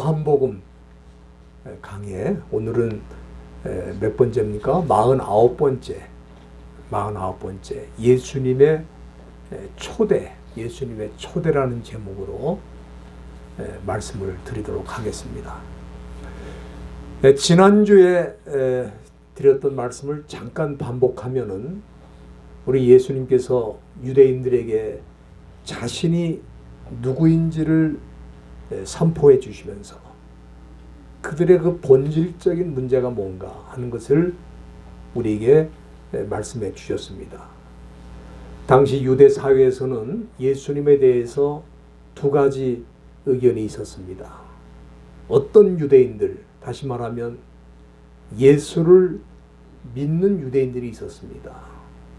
요한복음 강의, 오늘은 몇 번째입니까? 49번째. 예수님의 초대, 예수님의 초대라는 제목으로 말씀을 드리도록 하겠습니다. 지난주에 드렸던 말씀을 잠깐 반복하면은 우리 예수님께서 유대인들에게 자신이 누구인지를 선포해 주시면서 그들의 그 본질적인 문제가 뭔가 하는 것을 우리에게 말씀해 주셨습니다. 당시 유대 사회에서는 예수님에 대해서 두 가지 의견이 있었습니다. 어떤 유대인들, 다시 말하면 예수를 믿는 유대인들이 있었습니다.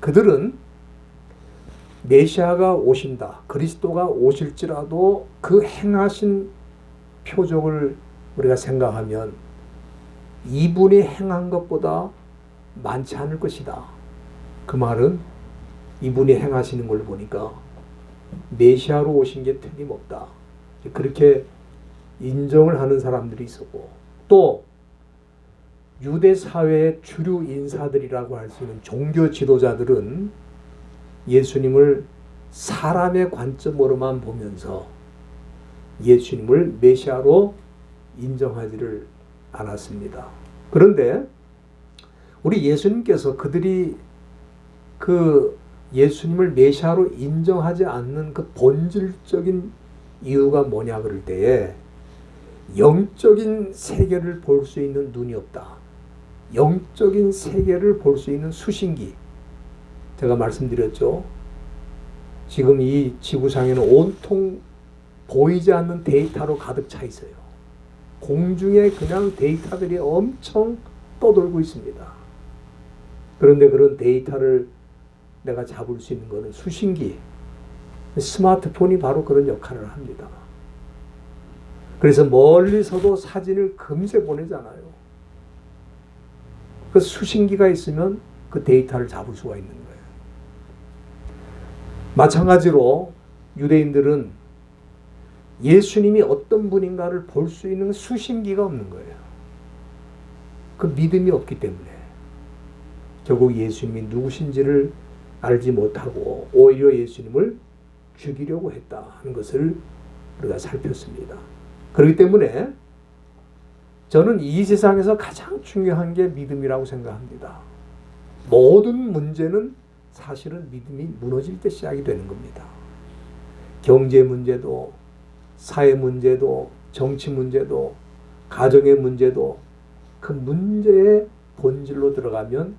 그들은 메시아가 오신다, 그리스도가 오실지라도 그 행하신 표적을 우리가 생각하면 이분이 행한 것보다 많지 않을 것이다. 그 말은 이분이 행하시는 걸 보니까 메시아로 오신 게 틀림없다. 그렇게 인정을 하는 사람들이 있었고, 또 유대 사회의 주류 인사들이라고 할 수 있는 종교 지도자들은 예수님을 사람의 관점으로만 보면서 예수님을 메시아로 인정하지를 않았습니다. 그런데 우리 예수님께서 그들이 그 예수님을 메시아로 인정하지 않는 그 본질적인 이유가 뭐냐 그럴 때에 영적인 세계를 볼 수 있는 눈이 없다. 영적인 세계를 볼 수 있는 수신기. 제가 말씀드렸죠. 지금 이 지구상에는 온통 보이지 않는 데이터로 가득 차 있어요. 공중에 그냥 데이터들이 엄청 떠돌고 있습니다. 그런데 그런 데이터를 내가 잡을 수 있는 것은 수신기, 스마트폰이 바로 그런 역할을 합니다. 그래서 멀리서도 사진을 금세 보내잖아요. 그 수신기가 있으면 그 데이터를 잡을 수가 있는 거예요. 마찬가지로 유대인들은 예수님이 어떤 분인가를 볼 수 있는 수신기가 없는 거예요. 그 믿음이 없기 때문에 결국 예수님이 누구신지를 알지 못하고 오히려 예수님을 죽이려고 했다 하는 것을 우리가 살폈습니다. 그렇기 때문에 저는 이 세상에서 가장 중요한 게 믿음이라고 생각합니다. 모든 문제는 사실은 믿음이 무너질 때 시작이 되는 겁니다. 경제 문제도, 사회 문제도, 정치 문제도, 가정의 문제도 그 문제의 본질로 들어가면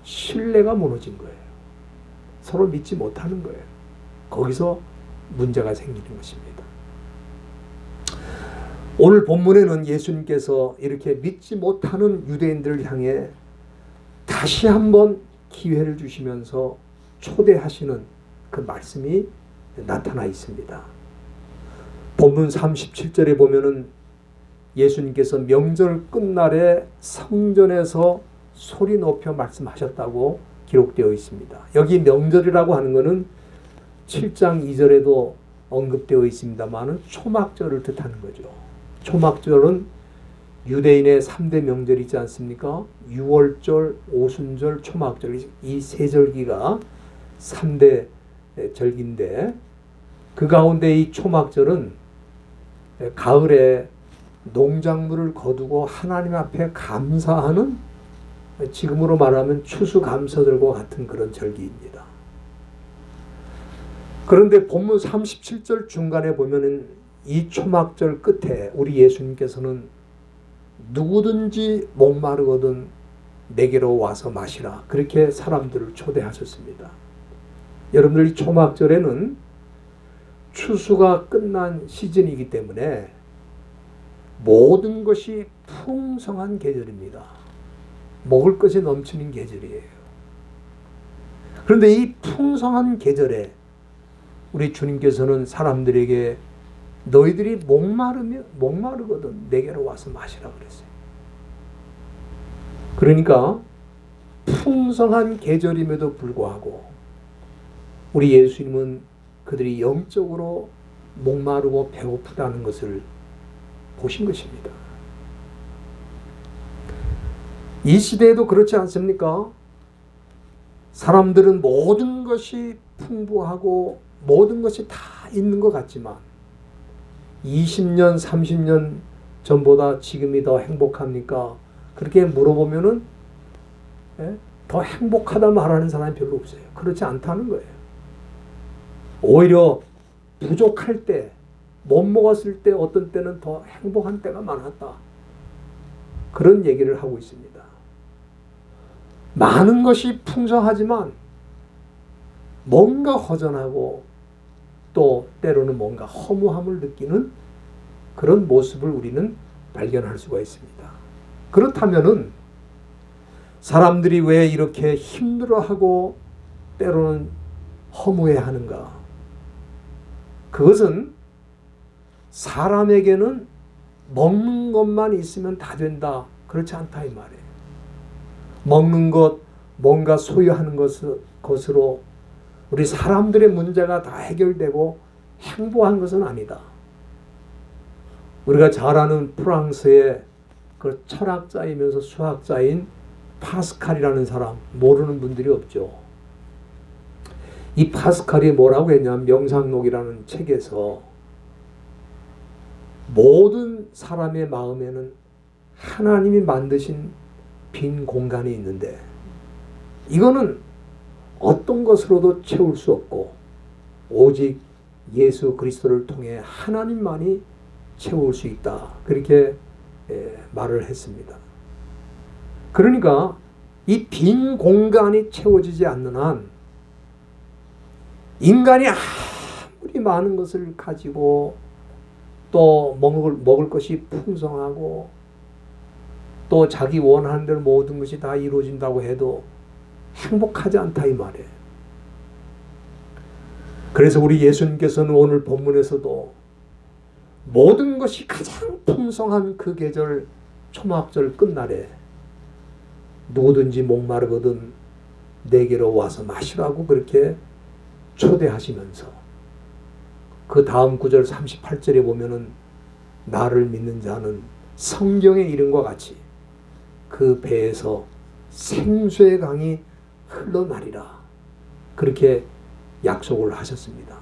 신뢰가 무너진 거예요. 서로 믿지 못하는 거예요. 거기서 문제가 생기는 것입니다. 오늘 본문에는 예수님께서 이렇게 믿지 못하는 유대인들을 향해 다시 한번 기회를 주시면서 초대하시는 그 말씀이 나타나 있습니다. 본문 37절에 보면은 예수님께서 명절 끝날에 성전에서 소리 높여 말씀하셨다고 기록되어 있습니다. 여기 명절이라고 하는 것은 7장 2절에도 언급되어 있습니다만은 초막절을 뜻하는 거죠. 초막절은 유대인의 3대 명절이 있지 않습니까? 유월절, 오순절, 초막절, 이 세 절기가 3대 절기인데 그 가운데 이 초막절은 가을에 농작물을 거두고 하나님 앞에 감사하는, 지금으로 말하면 추수감사절과 같은 그런 절기입니다. 그런데 본문 37절 중간에 보면은 이 초막절 끝에 우리 예수님께서는 누구든지 목마르거든 내게로 와서 마시라, 그렇게 사람들을 초대하셨습니다. 여러분들, 이 초막절에는 추수가 끝난 시즌이기 때문에 모든 것이 풍성한 계절입니다. 먹을 것이 넘치는 계절이에요. 그런데 이 풍성한 계절에 우리 주님께서는 사람들에게 너희들이 목마르거든 내게로 와서 마시라 그랬어요. 그러니까 풍성한 계절임에도 불구하고 우리 예수님은 그들이 영적으로 목마르고 배고프다는 것을 보신 것입니다. 이 시대에도 그렇지 않습니까? 사람들은 모든 것이 풍부하고 모든 것이 다 있는 것 같지만 20년, 30년 전보다 지금이 더 행복합니까? 그렇게 물어보면은 더 행복하다 말하는 사람이 별로 없어요. 그렇지 않다는 거예요. 오히려 부족할 때, 못 먹었을 때 어떤 때는 더 행복한 때가 많았다. 그런 얘기를 하고 있습니다. 많은 것이 풍성하지만 뭔가 허전하고 또 때로는 뭔가 허무함을 느끼는 그런 모습을 우리는 발견할 수가 있습니다. 그렇다면은 사람들이 왜 이렇게 힘들어하고 때로는 허무해하는가? 그것은 사람에게는 먹는 것만 있으면 다 된다. 그렇지 않다 이 말이에요. 먹는 것, 뭔가 소유하는 것으로 우리 사람들의 문제가 다 해결되고 행복한 것은 아니다. 우리가 잘 아는 프랑스의 그 철학자이면서 수학자인 파스칼이라는 사람, 모르는 분들이 없죠. 이 파스칼이 뭐라고 했냐면 명상록이라는 책에서 모든 사람의 마음에는 하나님이 만드신 빈 공간이 있는데 이거는 어떤 것으로도 채울 수 없고 오직 예수 그리스도를 통해 하나님만이 채울 수 있다. 그렇게 말을 했습니다. 그러니까 이 빈 공간이 채워지지 않는 한 인간이 아무리 많은 것을 가지고 또 먹을 것이 풍성하고 또 자기 원하는 대로 모든 것이 다 이루어진다고 해도 행복하지 않다 이 말이에요. 그래서 우리 예수님께서는 오늘 본문에서도 모든 것이 가장 풍성한 그 계절 초막절 끝날에 누구든지 목마르거든 내게로 와서 마시라고 그렇게 초대하시면서 그 다음 구절 38절에 보면은 나를 믿는 자는 성경의 이름과 같이 그 배에서 생수의 강이 흘러나리라 그렇게 약속을 하셨습니다.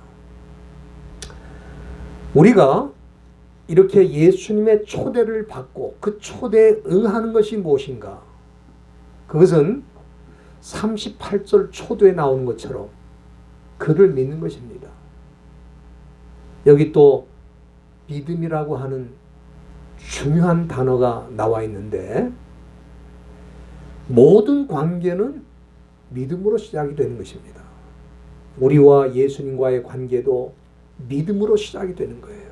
우리가 이렇게 예수님의 초대를 받고 그 초대에 응하는 것이 무엇인가? 그것은 38절 초도에 나오는 것처럼 그를 믿는 것입니다. 여기 또 믿음이라고 하는 중요한 단어가 나와 있는데 모든 관계는 믿음으로 시작이 되는 것입니다. 우리와 예수님과의 관계도 믿음으로 시작이 되는 거예요.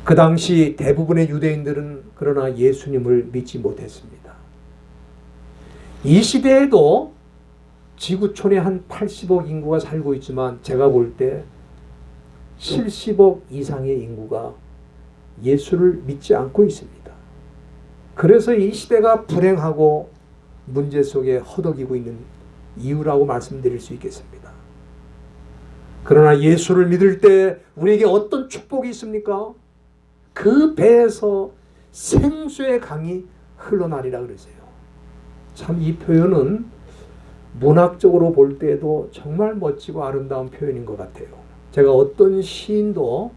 그 당시 대부분의 유대인들은 그러나 예수님을 믿지 못했습니다. 이 시대에도 지구촌에 한 80억 인구가 살고 있지만 제가 볼 때 70억 이상의 인구가 예수를 믿지 않고 있습니다. 그래서 이 시대가 불행하고 문제 속에 허덕이고 있는 이유라고 말씀드릴 수 있겠습니다. 그러나 예수를 믿을 때 우리에게 어떤 축복이 있습니까? 그 배에서 생수의 강이 흘러나리라 그러세요. 참 이 표현은 문학적으로 볼 때도 정말 멋지고 아름다운 표현인 것 같아요. 제가 어떤 시인도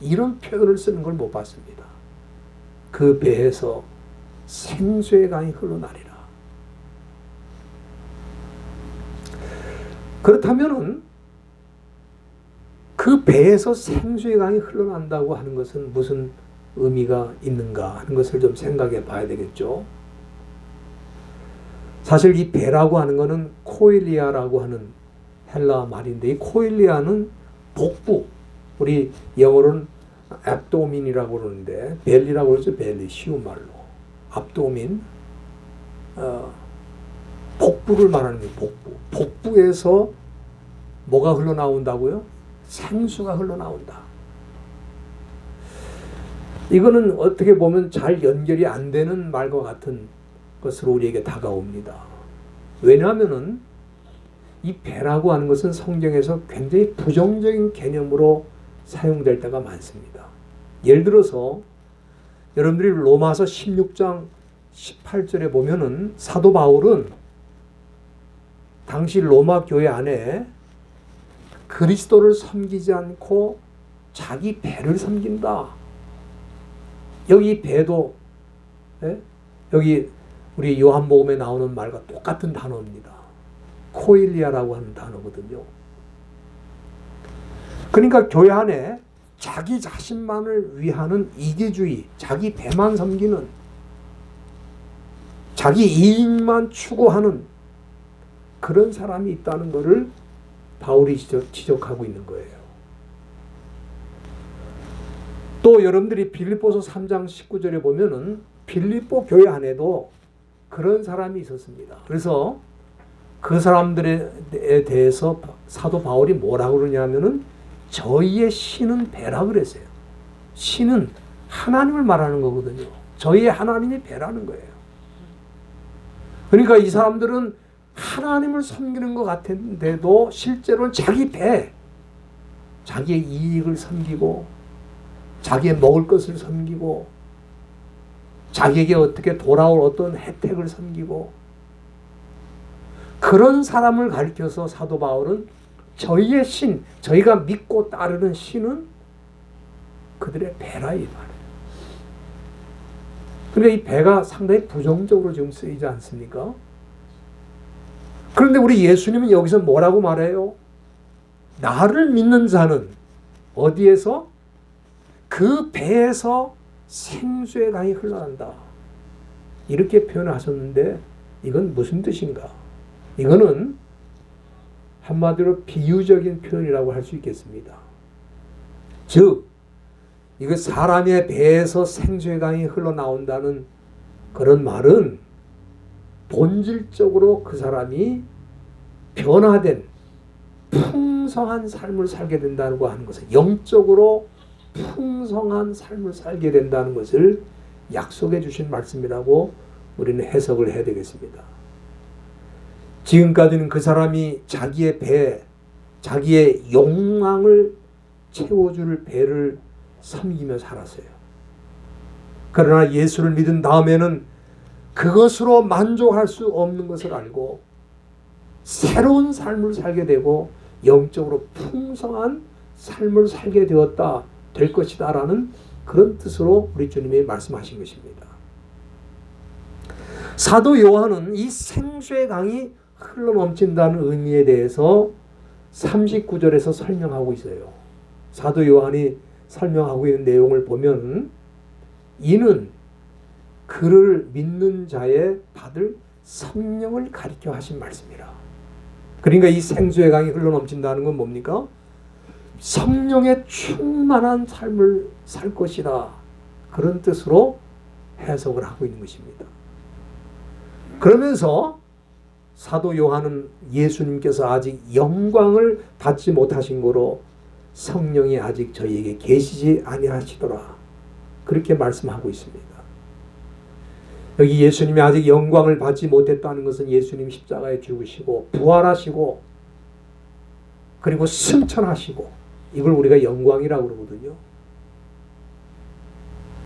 이런 표현을 쓰는 걸 못 봤습니다. 그 배에서 생수의 강이 흘러나리라. 그렇다면은 그 배에서 생수의 강이 흘러난다고 하는 것은 무슨 의미가 있는가 하는 것을 좀 생각해 봐야 되겠죠. 사실 이 배라고 하는 것은 코일리아라고 하는 헬라 말인데 이 코일리아는 복부, 우리 영어로는 abdomin이라고 그러는데 벨리라고 그러죠. 벨리, 쉬운 말로. abdomin, 복부를 말하는 거예요. 복부. 복부에서 뭐가 흘러나온다고요? 생수가 흘러나온다. 이거는 어떻게 보면 잘 연결이 안 되는 말과 같은 것으로 우리에게 다가옵니다. 왜냐하면은 이 배라고 하는 것은 성경에서 굉장히 부정적인 개념으로 사용될 때가 많습니다. 예를 들어서 여러분들이 로마서 16장 18절에 보면은 사도 바울은 당시 로마 교회 안에 그리스도를 섬기지 않고 자기 배를 섬긴다. 여기 배도 여기 우리 요한복음에 나오는 말과 똑같은 단어입니다. 코일리아라고 하는 단어거든요. 그러니까 교회 안에 자기 자신만을 위하는 이기주의, 자기 배만 섬기는, 자기 이익만 추구하는 그런 사람이 있다는 것을 바울이 지적하고 있는 거예요. 또 여러분들이 빌립보서 3장 19절에 보면은 빌립보 교회 안에도 그런 사람이 있었습니다. 그래서 그 사람들에 대해서 사도 바울이 뭐라고 그러냐면은 저희의 신은 배라 그랬어요. 신은 하나님을 말하는 거거든요. 저희의 하나님이 배라는 거예요. 그러니까 이 사람들은 하나님을 섬기는 것 같은데도 실제로는 자기 배, 자기의 이익을 섬기고 자기의 먹을 것을 섬기고 자기에게 어떻게 돌아올 어떤 혜택을 섬기고, 그런 사람을 가리켜서 사도 바울은 저희의 신, 저희가 믿고 따르는 신은 그들의 배라 이 말이에요. 그런데 이 배가 상당히 부정적으로 지금 쓰이지 않습니까? 그런데 우리 예수님은 여기서 뭐라고 말해요? 나를 믿는 자는 어디에서? 그 배에서 생수의 강이 흘러난다. 이렇게 표현하셨는데 이건 무슨 뜻인가? 이거는 한마디로 비유적인 표현이라고 할 수 있겠습니다. 즉, 이거 사람의 배에서 생수의 강이 흘러나온다는 그런 말은 본질적으로 그 사람이 변화된 풍성한 삶을 살게 된다고 하는 것은, 영적으로 풍성한 삶을 살게 된다는 것을 약속해 주신 말씀이라고 우리는 해석을 해야 되겠습니다. 지금까지는 그 사람이 자기의 배, 자기의 욕망을 채워줄 배를 섬기며 살았어요. 그러나 예수를 믿은 다음에는 그것으로 만족할 수 없는 것을 알고 새로운 삶을 살게 되고 영적으로 풍성한 삶을 살게 되었다, 될 것이다 라는 그런 뜻으로 우리 주님이 말씀하신 것입니다. 사도 요한은 이 생수의 강이 흘러넘친다는 의미에 대해서 39절에서 설명하고 있어요. 사도 요한이 설명하고 있는 내용을 보면 이는 그를 믿는 자의 받을 성령을 가리켜 하신 말씀이라. 그러니까 이 생수의 강이 흘러넘친다는 건 뭡니까? 성령의 충만한 삶을 살 것이다, 그런 뜻으로 해석을 하고 있는 것입니다. 그러면서 사도 요한은 예수님께서 아직 영광을 받지 못하신 거로 성령이 아직 저희에게 계시지 아니하시더라, 그렇게 말씀하고 있습니다. 여기 예수님이 아직 영광을 받지 못했다는 것은 예수님 십자가에 죽으시고 부활하시고 그리고 승천하시고, 이걸 우리가 영광이라고 그러거든요.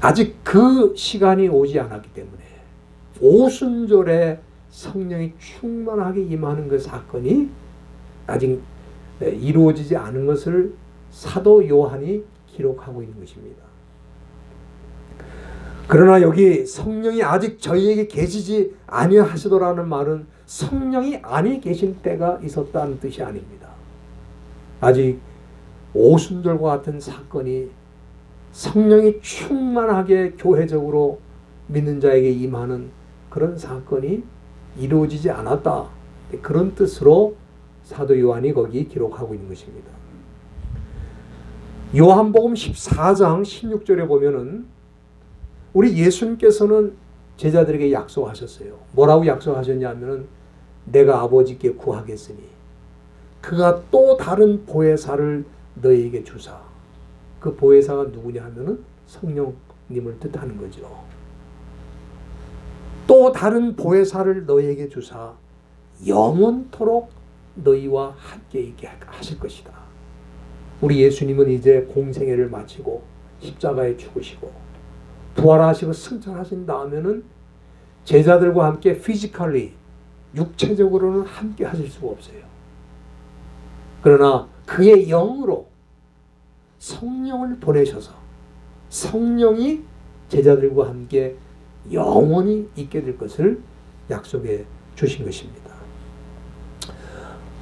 아직 그 시간이 오지 않았기 때문에 오순절에 성령이 충만하게 임하는 그 사건이 아직 이루어지지 않은 것을 사도 요한이 기록하고 있는 것입니다. 그러나 여기 성령이 아직 저희에게 계시지 아니하시더라는 말은 성령이 안에 계신 때가 있었다는 뜻이 아닙니다. 아직 오순절과 같은 사건이 성령이 충만하게 교회적으로 믿는 자에게 임하는 그런 사건이 이루어지지 않았다, 그런 뜻으로 사도 요한이 거기 기록하고 있는 것입니다. 요한복음 14장 16절에 보면은 우리 예수님께서는 제자들에게 약속하셨어요. 뭐라고 약속하셨냐면은 내가 아버지께 구하겠으니 그가 또 다른 보혜사를 너희에게 주사. 그 보혜사가 누구냐 하면은 성령님을 뜻하는 거죠. 또 다른 보혜사를 너희에게 주사 영원토록 너희와 함께 있게 하실 것이다. 우리 예수님은 이제 공생애를 마치고 십자가에 죽으시고 부활하시고 승천하신 다음에는 제자들과 함께 피지컬리 육체적으로는 함께 하실 수가 없어요. 그러나 그의 영으로 성령을 보내셔서 성령이 제자들과 함께 영원히 있게 될 것을 약속해 주신 것입니다.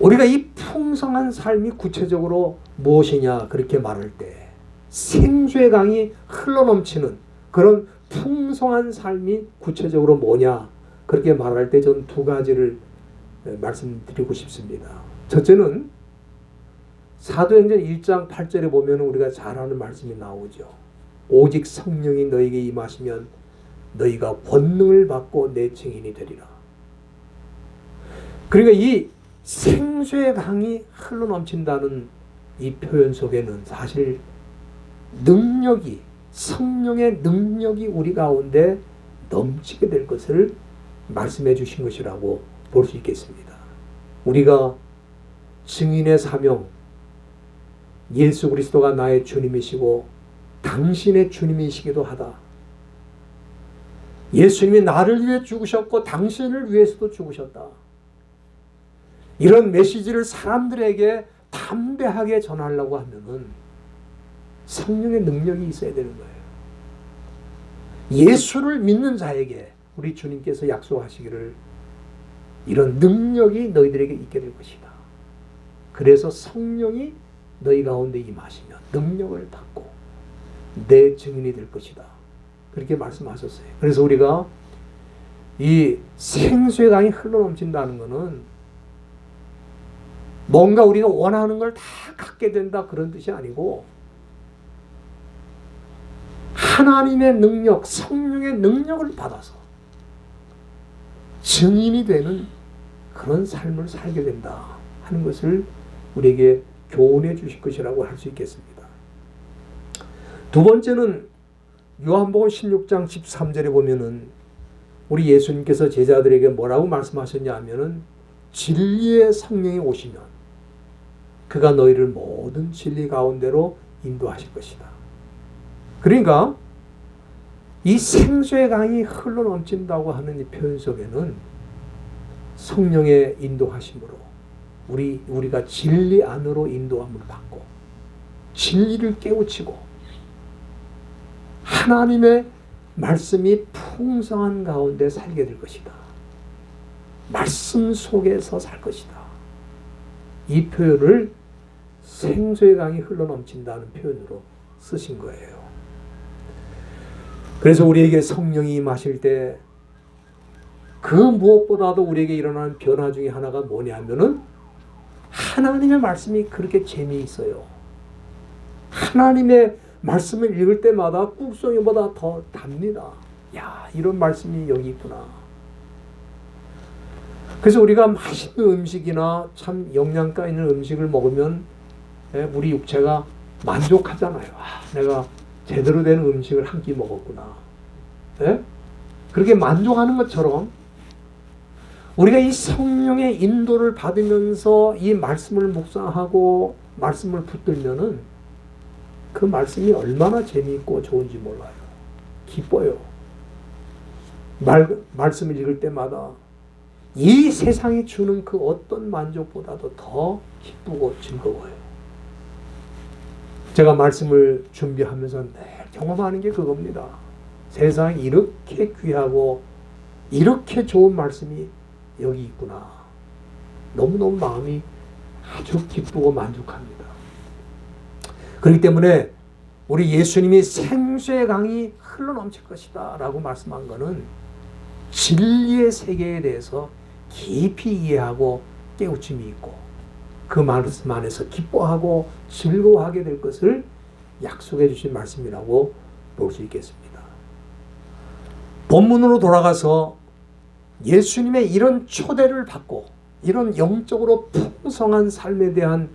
우리가 이 풍성한 삶이 구체적으로 무엇이냐 그렇게 말할 때 생수의 강이 흘러넘치는 그런 풍성한 삶이 구체적으로 뭐냐 그렇게 말할 때 저는 두 가지를 말씀드리고 싶습니다. 첫째는 사도행전 1장 8절에 보면 우리가 잘 아는 말씀이 나오죠. 오직 성령이 너에게 임하시면 너희가 권능을 받고 내 증인이 되리라. 그러니까 이 생수의 강이 흘러넘친다는 이 표현 속에는 사실 능력이 성령의 능력이 우리 가운데 넘치게 될 것을 말씀해 주신 것이라고 볼 수 있겠습니다. 우리가 증인의 사명 예수 그리스도가 나의 주님이시고 당신의 주님이시기도 하다. 예수님이 나를 위해 죽으셨고 당신을 위해서도 죽으셨다. 이런 메시지를 사람들에게 담대하게 전하려고 하면은 성령의 능력이 있어야 되는 거예요. 예수를 믿는 자에게 우리 주님께서 약속하시기를 이런 능력이 너희들에게 있게 될 것이다. 그래서 성령이 너희 가운데 임하시면 능력을 받고 내 증인이 될 것이다. 그렇게 말씀하셨어요. 그래서 우리가 이 생수의 강이 흘러넘친다는 것은 뭔가 우리가 원하는 걸 다 갖게 된다 그런 뜻이 아니고 하나님의 능력, 성령의 능력을 받아서 증인이 되는 그런 삶을 살게 된다 하는 것을 우리에게 교훈해 주실 것이라고 할 수 있겠습니다. 두 번째는 요한복음 16장 13절에 보면은 우리 예수님께서 제자들에게 뭐라고 말씀하셨냐 하면은 진리의 성령이 오시면 그가 너희를 모든 진리 가운데로 인도하실 것이다. 그러니까 이 생수의 강이 흘러넘친다고 하는 이 표현 속에는 성령의 인도하심으로 우리가 진리 안으로 인도함을 받고 진리를 깨우치고 하나님의 말씀이 풍성한 가운데 살게 될 것이다. 말씀 속에서 살 것이다. 이 표현을 생수의 강이 흘러넘친다는 표현으로 쓰신 거예요. 그래서 우리에게 성령이 임하실 때 그 무엇보다도 우리에게 일어나는 변화 중에 하나가 뭐냐면은 하나님의 말씀이 그렇게 재미있어요. 하나님의 말씀을 읽을 때마다 꾹송이보다 더 답니다. 야, 이런 말씀이 여기 있구나. 그래서 우리가 맛있는 음식이나 참 영양가 있는 음식을 먹으면 우리 육체가 만족하잖아요. 내가 제대로 된 음식을 한 끼 먹었구나. 그렇게 만족하는 것처럼 우리가 이 성령의 인도를 받으면서 이 말씀을 묵상하고 말씀을 붙들면은 그 말씀이 얼마나 재미있고 좋은지 몰라요. 기뻐요. 말씀을 읽을 때마다 이 세상이 주는 그 어떤 만족보다도 더 기쁘고 즐거워요. 제가 말씀을 준비하면서 늘 경험하는 게 그겁니다. 세상에 이렇게 귀하고 이렇게 좋은 말씀이 여기 있구나. 너무너무 마음이 아주 기쁘고 만족합니다. 그렇기 때문에 우리 예수님이 생수의 강이 흘러넘칠 것이다 라고 말씀한 것은 진리의 세계에 대해서 깊이 이해하고 깨우침이 있고 그 말씀 안에서 기뻐하고 즐거워하게 될 것을 약속해 주신 말씀이라고 볼 수 있겠습니다. 본문으로 돌아가서 예수님의 이런 초대를 받고 이런 영적으로 풍성한 삶에 대한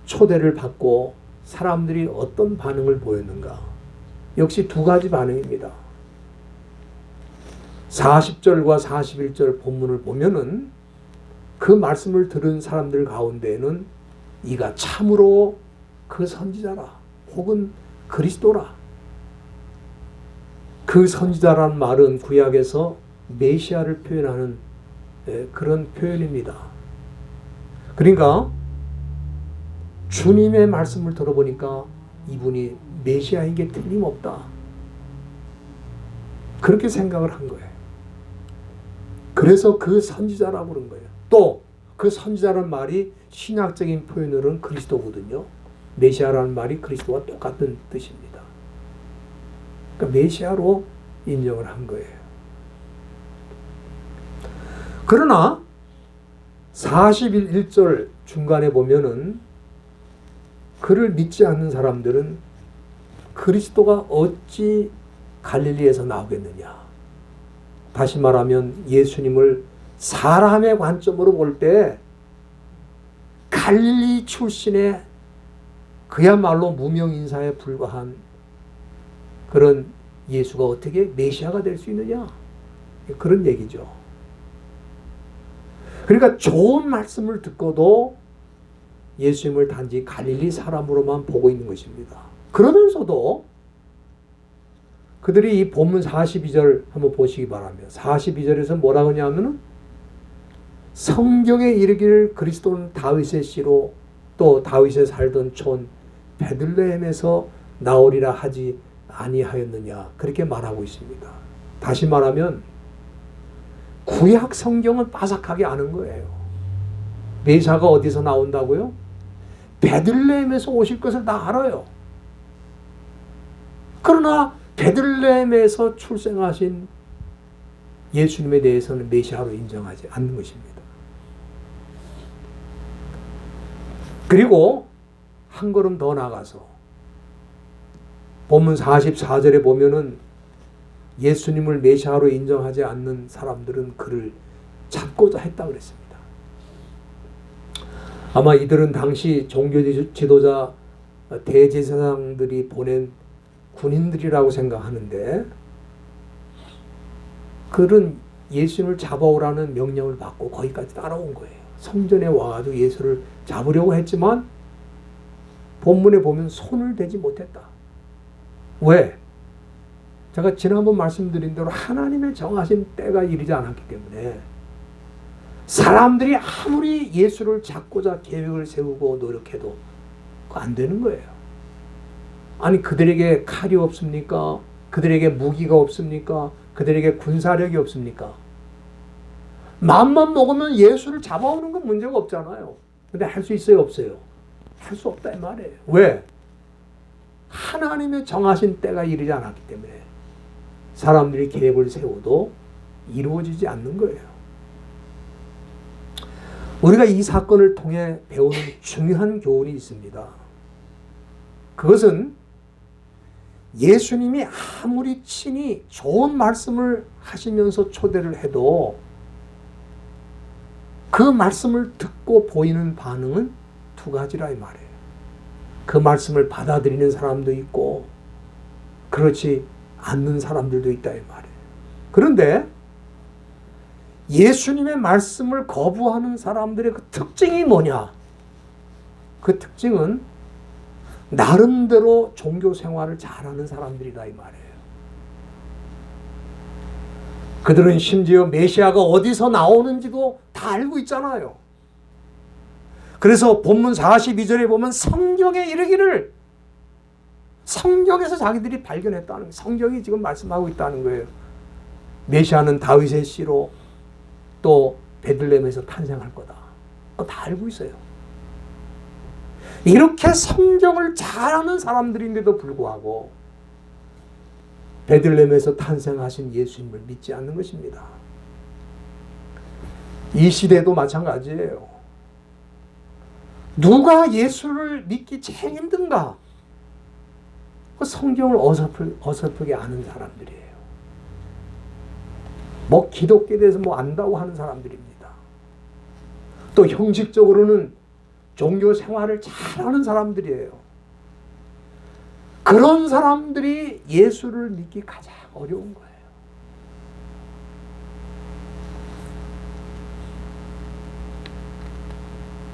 초대를 받고 사람들이 어떤 반응을 보였는가? 역시 두 가지 반응입니다. 40절과 41절 본문을 보면은 그 말씀을 들은 사람들 가운데에는 이가 참으로 그 선지자라 혹은 그리스도라 그 선지자라는 말은 구약에서 메시아를 표현하는 그런 표현입니다. 그러니까 주님의 말씀을 들어보니까 이분이 메시아인 게 틀림없다. 그렇게 생각을 한 거예요. 그래서 그 선지자라고 그런 거예요. 또 그 선지자라는 말이 신약적인 표현으로는 그리스도거든요. 메시아라는 말이 그리스도와 똑같은 뜻입니다. 그러니까 메시아로 인정을 한 거예요. 그러나 41절 중간에 보면은 그를 믿지 않는 사람들은 그리스도가 어찌 갈릴리에서 나오겠느냐. 다시 말하면 예수님을 사람의 관점으로 볼 때 갈릴리 출신의 그야말로 무명인사에 불과한 그런 예수가 어떻게 메시아가 될 수 있느냐. 그런 얘기죠. 그러니까 좋은 말씀을 듣고도 예수님을 단지 갈릴리 사람으로만 보고 있는 것입니다. 그러면서도 그들이 이 본문 42절 한번 보시기 바랍니다. 42절에서 뭐라고 하냐면은 성경에 이르기를 그리스도는 다윗의 씨로 또 다윗에 살던 촌 베들레헴에서 나오리라 하지 아니하였느냐. 그렇게 말하고 있습니다. 다시 말하면 구약 성경은 빠삭하게 아는 거예요. 메시아가 어디서 나온다고요? 베들레헴에서 오실 것을 다 알아요. 그러나 베들레헴에서 출생하신 예수님에 대해서는 메시아로 인정하지 않는 것입니다. 그리고 한 걸음 더 나가서 본문 44절에 보면은 예수님을 메시아로 인정하지 않는 사람들은 그를 잡고자 했다 그랬습니다. 아마 이들은 당시 종교 지도자 대제사장들이 보낸 군인들이라고 생각하는데 그들은 예수님을 잡아오라는 명령을 받고 거기까지 따라온 거예요. 성전에 와가지고 예수를 잡으려고 했지만 본문에 보면 손을 대지 못했다. 왜? 제가 지난번 말씀드린 대로 하나님의 정하신 때가 이르지 않았기 때문에 사람들이 아무리 예수를 잡고자 계획을 세우고 노력해도 안 되는 거예요. 아니 그들에게 칼이 없습니까? 그들에게 무기가 없습니까? 그들에게 군사력이 없습니까? 마음만 먹으면 예수를 잡아오는 건 문제가 없잖아요. 근데 할 수 있어요? 없어요? 할 수 없다 이 말이에요. 왜? 하나님의 정하신 때가 이르지 않았기 때문에 사람들이 계획을 세워도 이루어지지 않는 거예요. 우리가 이 사건을 통해 배우는 중요한 교훈이 있습니다. 그것은 예수님이 아무리 친히 좋은 말씀을 하시면서 초대를 해도 그 말씀을 듣고 보이는 반응은 두 가지라 이 말이에요. 그 말씀을 받아들이는 사람도 있고 그렇지 않는 사람들도 있다 이 말이에요. 그런데 예수님의 말씀을 거부하는 사람들의 그 특징이 뭐냐? 그 특징은 나름대로 종교 생활을 잘하는 사람들이다 이 말이에요. 그들은 심지어 메시아가 어디서 나오는지도 다 알고 있잖아요. 그래서 본문 42절에 보면 성경에 이르기를 성경에서 자기들이 발견했다는 거예요. 성경이 지금 말씀하고 있다는 거예요. 메시아는 다윗의 씨로 또 베들레헴에서 탄생할 거다. 다 알고 있어요. 이렇게 성경을 잘 아는 사람들인데도 불구하고 베들레헴에서 탄생하신 예수님을 믿지 않는 것입니다. 이 시대도 마찬가지예요. 누가 예수를 믿기 제일 힘든가? 그 성경을 어설프게 아는 사람들이에요. 뭐 기독교에 대해서 뭐 안다고 하는 사람들입니다. 또 형식적으로는 종교 생활을 잘하는 사람들이에요. 그런 사람들이 예수를 믿기 가장 어려운 거예요.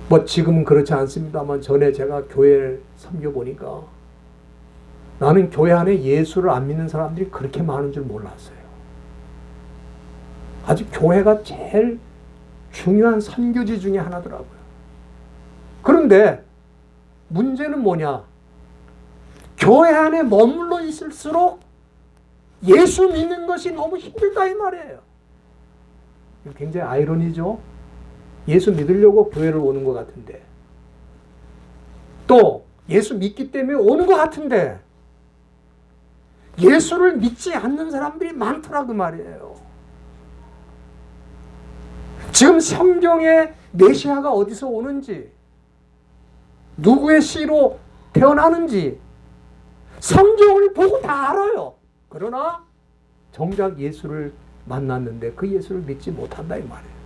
뭐 지금은 그렇지 않습니다만 전에 제가 교회를 섬겨보니까 나는 교회 안에 예수를 안 믿는 사람들이 그렇게 많은 줄 몰랐어요. 아직 교회가 제일 중요한 선교지 중에 하나더라고요. 그런데 문제는 뭐냐? 교회 안에 머물러 있을수록 예수 믿는 것이 너무 힘들다 이 말이에요. 굉장히 아이러니죠. 예수 믿으려고 교회를 오는 것 같은데, 또 예수 믿기 때문에 오는 것 같은데 예수를 믿지 않는 사람들이 많더라 그 말이에요. 지금 성경에 메시아가 어디서 오는지, 누구의 씨로 태어나는지 성경을 보고 다 알아요. 그러나 정작 예수를 만났는데 그 예수를 믿지 못한다 이 말이에요.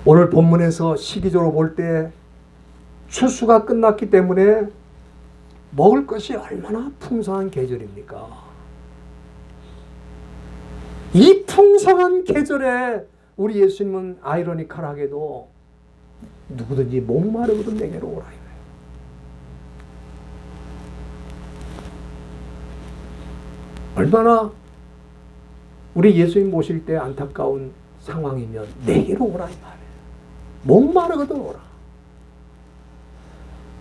오늘 본문에서 시기적으로 볼 때 추수가 끝났기 때문에 먹을 것이 얼마나 풍성한 계절입니까? 이 풍성한 계절에 우리 예수님은 아이러니컬하게도 누구든지 목마르거든 내게로 오라. 얼마나 우리 예수님 모실 때 안타까운 상황이면 내게로 오라 이 말이에요. 목마르거든 오라.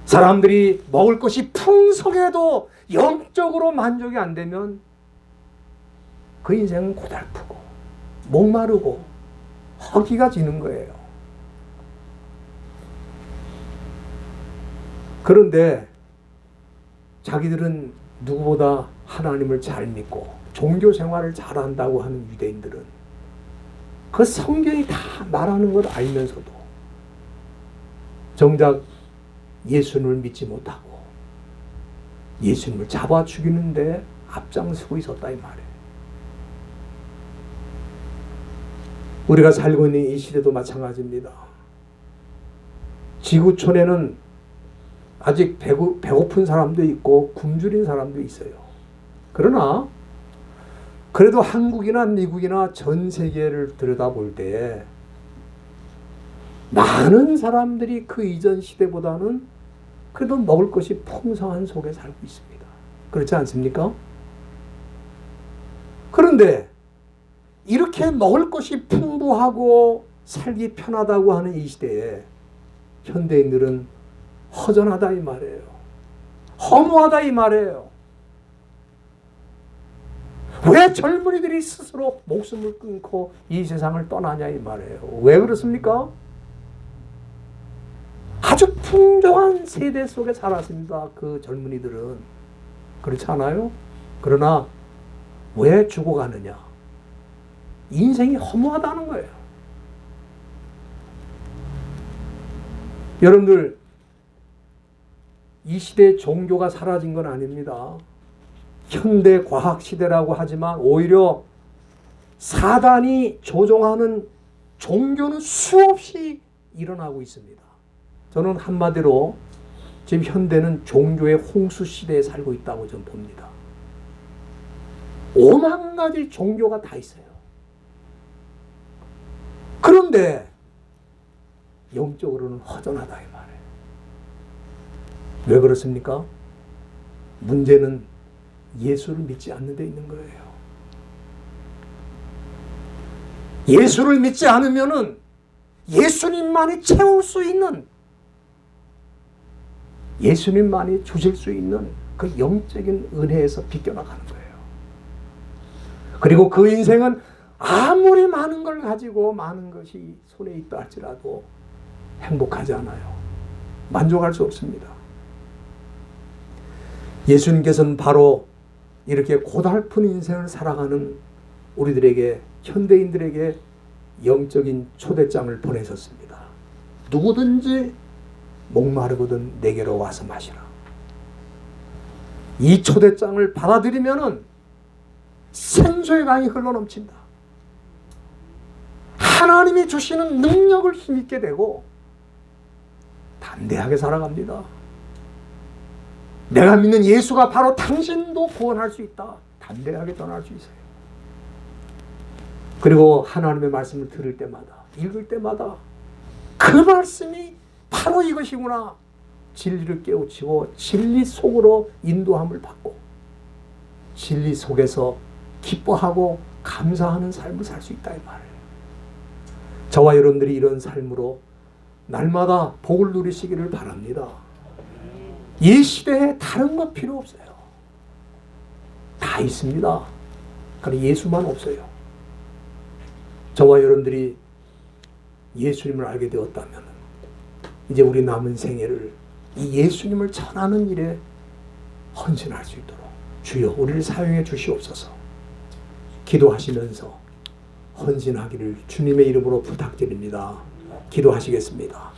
사람들이 먹을 것이 풍성해도 영적으로 만족이 안 되면 그 인생은 고달프고 목마르고 허기가 지는 거예요. 그런데 자기들은 누구보다 하나님을 잘 믿고 종교 생활을 잘한다고 하는 유대인들은 그 성경이 다 말하는 걸 알면서도 정작 예수님을 믿지 못하고 예수님을 잡아 죽이는데 앞장서고 있었다 이 말이에요. 우리가 살고 있는 이 시대도 마찬가지입니다. 지구촌에는 아직 배고픈 사람도 있고 굶주린 사람도 있어요. 그러나 그래도 한국이나 미국이나 전 세계를 들여다볼 때 많은 사람들이 그 이전 시대보다는 그래도 먹을 것이 풍성한 속에 살고 있습니다. 그렇지 않습니까? 그런데 이렇게 먹을 것이 풍부하고 살기 편하다고 하는 이 시대에 현대인들은 허전하다 이 말이에요. 허무하다 이 말이에요. 왜 젊은이들이 스스로 목숨을 끊고 이 세상을 떠나냐 이 말이에요. 왜 그렇습니까? 아주 풍족한 세대 속에 살았습니다. 그 젊은이들은. 그렇지 않아요? 그러나 왜 죽어가느냐? 인생이 허무하다는 거예요. 여러분들, 이 시대의 종교가 사라진 건 아닙니다. 현대 과학 시대라고 하지만 오히려 사단이 조종하는 종교는 수없이 일어나고 있습니다. 저는 한마디로 지금 현대는 종교의 홍수 시대에 살고 있다고 저는 봅니다. 5만 가지 종교가 다 있어요. 그런데 영적으로는 허전하다 이 말이에요. 왜 그렇습니까? 문제는 예수를 믿지 않는 데 있는 거예요. 예수를 믿지 않으면은 예수님만이 채울 수 있는, 예수님만이 주실 수 있는 그 영적인 은혜에서 비껴나가는 거예요. 그리고 그 인생은 아무리 많은 걸 가지고 많은 것이 손에 있다 할지라도 행복하지 않아요. 만족할 수 없습니다. 예수님께서는 바로 이렇게 고달픈 인생을 살아가는 우리들에게, 현대인들에게 영적인 초대장을 보내셨습니다. 누구든지 목마르거든 내게로 와서 마시라. 이 초대장을 받아들이면은 생수의 강이 흘러넘친다. 하나님이 주시는 능력을 힘있게 되고 담대하게 살아갑니다. 내가 믿는 예수가 바로 당신도 구원할 수 있다. 담대하게 전할 수 있어요. 그리고 하나님의 말씀을 들을 때마다, 읽을 때마다 그 말씀이 바로 이것이구나. 진리를 깨우치고 진리 속으로 인도함을 받고 진리 속에서 기뻐하고 감사하는 삶을 살 수 있다 이 말이에요. 저와 여러분들이 이런 삶으로 날마다 복을 누리시기를 바랍니다. 이 시대에 다른 것 필요 없어요. 다 있습니다. 그러나 예수만 없어요. 저와 여러분들이 예수님을 알게 되었다면 이제 우리 남은 생애를 이 예수님을 전하는 일에 헌신할 수 있도록 주여 우리를 사용해 주시옵소서. 기도하시면서 헌신하기를 주님의 이름으로 부탁드립니다. 기도하시겠습니다.